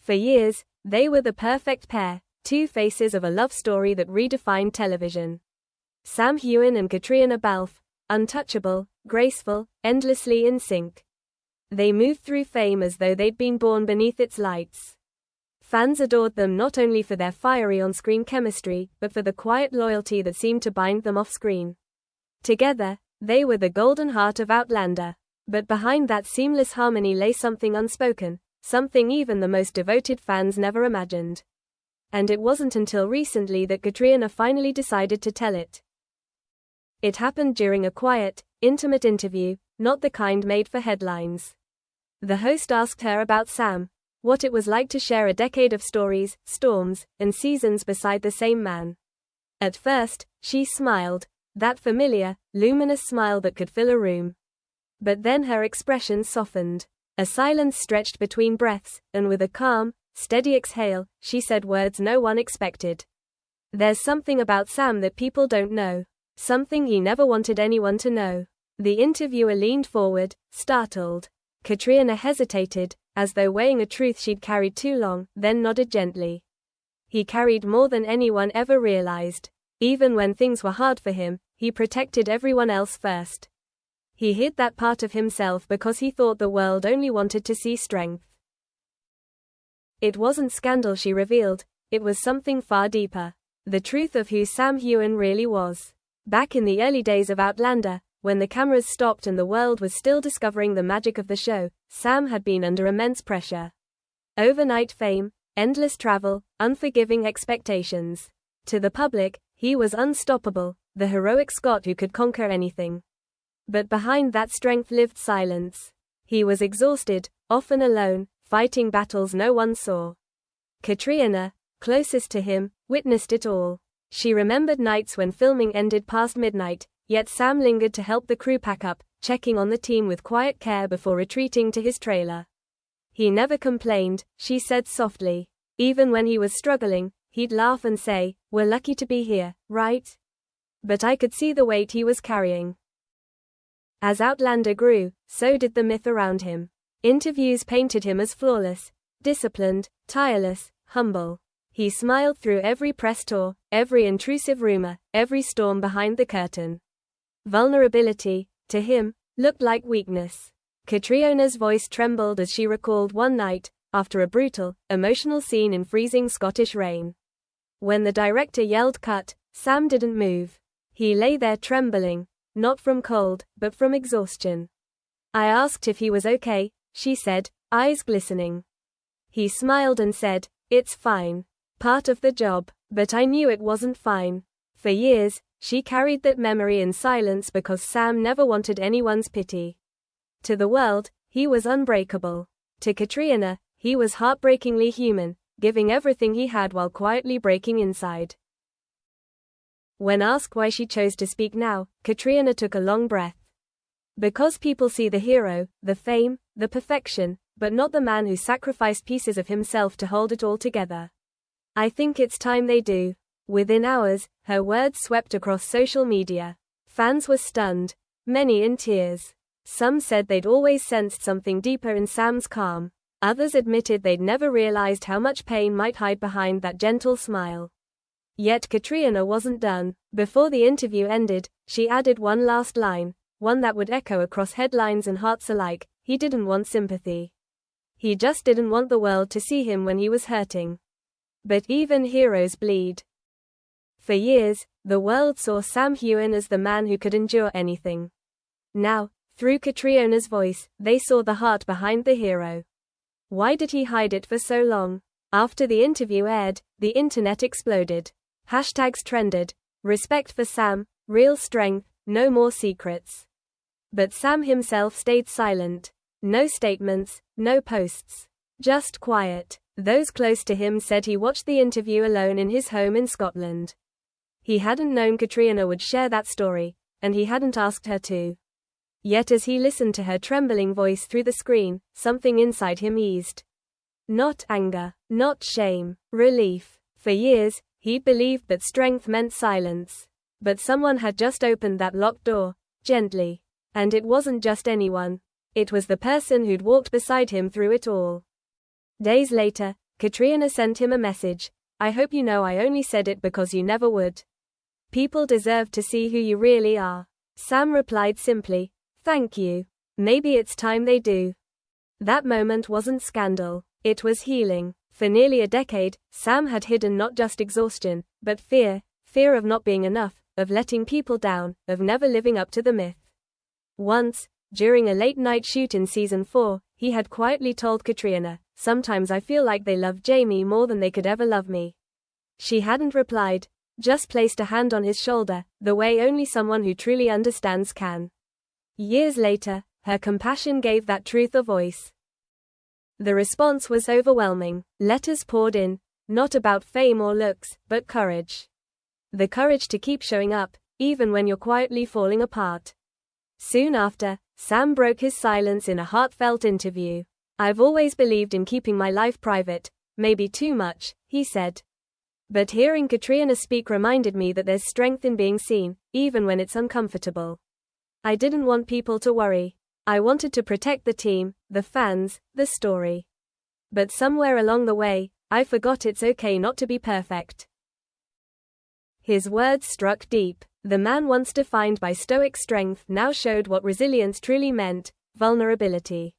For years, they were the perfect pair, two faces of a love story that redefined television. Sam Heughan and Caitriona Balfe, untouchable, graceful, endlessly in sync. They moved through fame as though they'd been born beneath its lights. Fans adored them not only for their fiery on-screen chemistry, but for the quiet loyalty that seemed to bind them off-screen. Together, they were the golden heart of Outlander. But behind that seamless harmony lay something unspoken, something even the most devoted fans never imagined. And it wasn't until recently that Caitriona finally decided to tell it. It happened during a quiet, intimate interview, not the kind made for headlines. The host asked her about Sam, what it was like to share a decade of stories, storms, and seasons beside the same man. At first, she smiled, that familiar, luminous smile that could fill a room. But then her expression softened. A silence stretched between breaths, and with a calm, steady exhale, she said words no one expected. There's something about Sam that people don't know. Something he never wanted anyone to know. The interviewer leaned forward, startled. Caitriona hesitated, as though weighing a truth she'd carried too long, then nodded gently. He carried more than anyone ever realized. Even when things were hard for him, he protected everyone else first. He hid that part of himself because he thought the world only wanted to see strength. It wasn't scandal she revealed, it was something far deeper. The truth of who Sam Heughan really was. Back in the early days of Outlander, when the cameras stopped and the world was still discovering the magic of the show, Sam had been under immense pressure. Overnight fame, endless travel, unforgiving expectations. To the public, he was unstoppable, the heroic Scot who could conquer anything. But behind that strength lived silence. He was exhausted, often alone, fighting battles no one saw. Caitriona, closest to him, witnessed it all. She remembered nights when filming ended past midnight, yet Sam lingered to help the crew pack up, checking on the team with quiet care before retreating to his trailer. He never complained, she said softly. Even when he was struggling, he'd laugh and say, "We're lucky to be here, right?" But I could see the weight he was carrying. As Outlander grew, so did the myth around him. Interviews painted him as flawless, disciplined, tireless, humble. He smiled through every press tour, every intrusive rumor, every storm behind the curtain. Vulnerability, to him, looked like weakness. Caitriona's voice trembled as she recalled one night, after a brutal, emotional scene in freezing Scottish rain. When the director yelled cut, Sam didn't move. He lay there trembling, not from cold, but from exhaustion. I asked if he was okay, she said, eyes glistening. He smiled and said, "It's fine. Part of the job." But I knew it wasn't fine. For years, she carried that memory in silence because Sam never wanted anyone's pity. To the world, he was unbreakable. To Caitriona, he was heartbreakingly human, giving everything he had while quietly breaking inside. When asked why she chose to speak now, Caitriona took a long breath. Because people see the hero, the fame, the perfection, but not the man who sacrificed pieces of himself to hold it all together. I think it's time they do. Within hours, her words swept across social media. Fans were stunned, many in tears. Some said they'd always sensed something deeper in Sam's calm. Others admitted they'd never realized how much pain might hide behind that gentle smile. Yet Caitriona wasn't done. Before the interview ended, she added one last line, one that would echo across headlines and hearts alike. He didn't want sympathy. He just didn't want the world to see him when he was hurting. But even heroes bleed. For years, the world saw Sam Heughan as the man who could endure anything. Now, through Caitriona's voice, they saw the heart behind the hero. Why did he hide it for so long? After the interview aired, the internet exploded. Hashtags trended. Respect for Sam, real strength, no more secrets. But Sam himself stayed silent. No statements, no posts. Just quiet. Those close to him said he watched the interview alone in his home in Scotland. He hadn't known Caitriona would share that story, and he hadn't asked her to. Yet as he listened to her trembling voice through the screen, something inside him eased. Not anger, not shame, relief. For years, he'd believed that strength meant silence. But someone had just opened that locked door, gently. And it wasn't just anyone. It was the person who'd walked beside him through it all. Days later, Caitriona sent him a message. I hope you know I only said it because you never would. People deserve to see who you really are. Sam replied simply, thank you. Maybe it's time they do. That moment wasn't scandal. It was healing. For nearly a decade, Sam had hidden not just exhaustion, but fear of not being enough, of letting people down, of never living up to the myth. Once, during a late-night shoot in season 4, he had quietly told Caitriona, sometimes I feel like they love Jamie more than they could ever love me. She hadn't replied, just placed a hand on his shoulder, the way only someone who truly understands can. Years later, her compassion gave that truth a voice. The response was overwhelming. Letters poured in, not about fame or looks, but courage. The courage to keep showing up, even when you're quietly falling apart. Soon after, Sam broke his silence in a heartfelt interview. I've always believed in keeping my life private, maybe too much, he said. But hearing Caitriona speak reminded me that there's strength in being seen, even when it's uncomfortable. I didn't want people to worry. I wanted to protect the team, the fans, the story. But somewhere along the way, I forgot it's okay not to be perfect. His words struck deep. The man once defined by stoic strength now showed what resilience truly meant, vulnerability.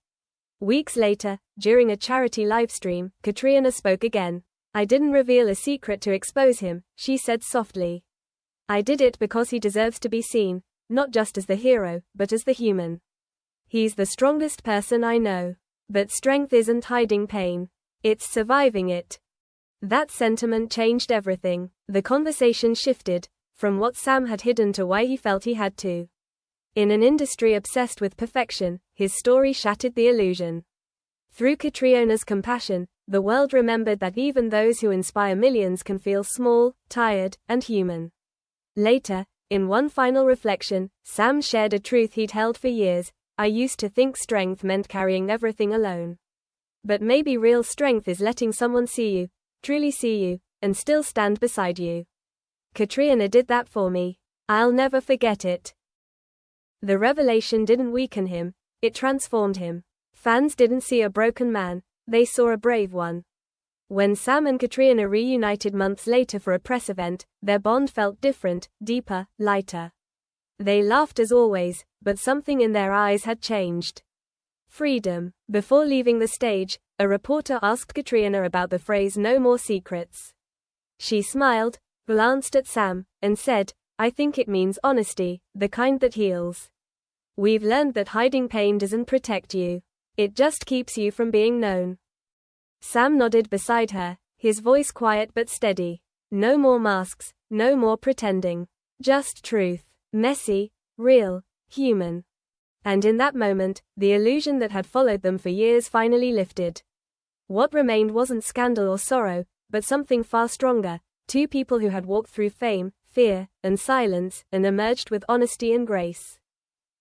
Weeks later, during a charity livestream, Caitriona spoke again. I didn't reveal a secret to expose him, she said softly. I did it because he deserves to be seen, not just as the hero, but as the human. He's the strongest person I know. But strength isn't hiding pain. It's surviving it. That sentiment changed everything. The conversation shifted from what Sam had hidden to why he felt he had to. In an industry obsessed with perfection, his story shattered the illusion. Through Caitriona's compassion, the world remembered that even those who inspire millions can feel small, tired, and human. Later, in one final reflection, Sam shared a truth he'd held for years. I used to think strength meant carrying everything alone. But maybe real strength is letting someone see you, truly see you, and still stand beside you. Caitriona did that for me. I'll never forget it. The revelation didn't weaken him, it transformed him. Fans didn't see a broken man, they saw a brave one. When Sam and Caitriona reunited months later for a press event, their bond felt different, deeper, lighter. They laughed as always, but something in their eyes had changed. Freedom. Before leaving the stage, a reporter asked Caitriona about the phrase "no more secrets." She smiled, glanced at Sam, and said, I think it means honesty, the kind that heals. We've learned that hiding pain doesn't protect you. It just keeps you from being known. Sam nodded beside her, his voice quiet but steady. No more masks, no more pretending. Just truth. Messy, real, human. And in that moment, the illusion that had followed them for years finally lifted. What remained wasn't scandal or sorrow, but something far stronger. Two people who had walked through fame, fear, and silence, and emerged with honesty and grace.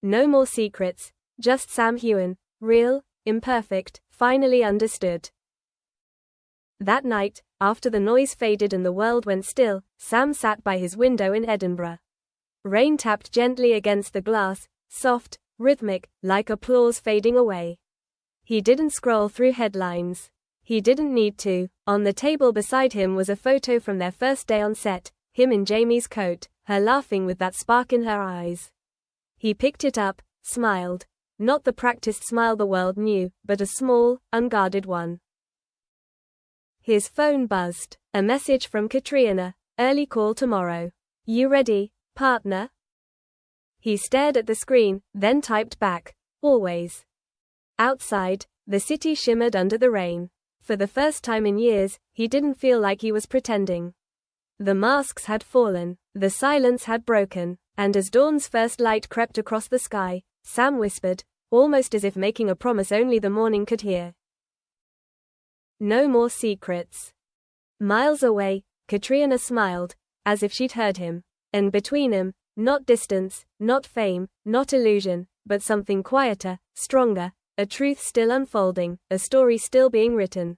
No more secrets, just Sam Heughan, real, imperfect, finally understood. That night, after the noise faded and the world went still, Sam sat by his window in Edinburgh. Rain tapped gently against the glass, soft, rhythmic, like applause fading away. He didn't scroll through headlines. He didn't need to. On the table beside him was a photo from their first day on set, him in Jamie's coat, her laughing with that spark in her eyes. He picked it up, smiled. Not the practiced smile the world knew, but a small, unguarded one. His phone buzzed. A message from Caitriona. Early call tomorrow. You ready, partner? He stared at the screen, then typed back, always. Outside, the city shimmered under the rain. For the first time in years, he didn't feel like he was pretending. The masks had fallen, the silence had broken, and as dawn's first light crept across the sky, Sam whispered, almost as if making a promise only the morning could hear. No more secrets. Miles away, Caitriona smiled, as if she'd heard him. And between them, not distance, not fame, not illusion, but something quieter, stronger, a truth still unfolding, a story still being written.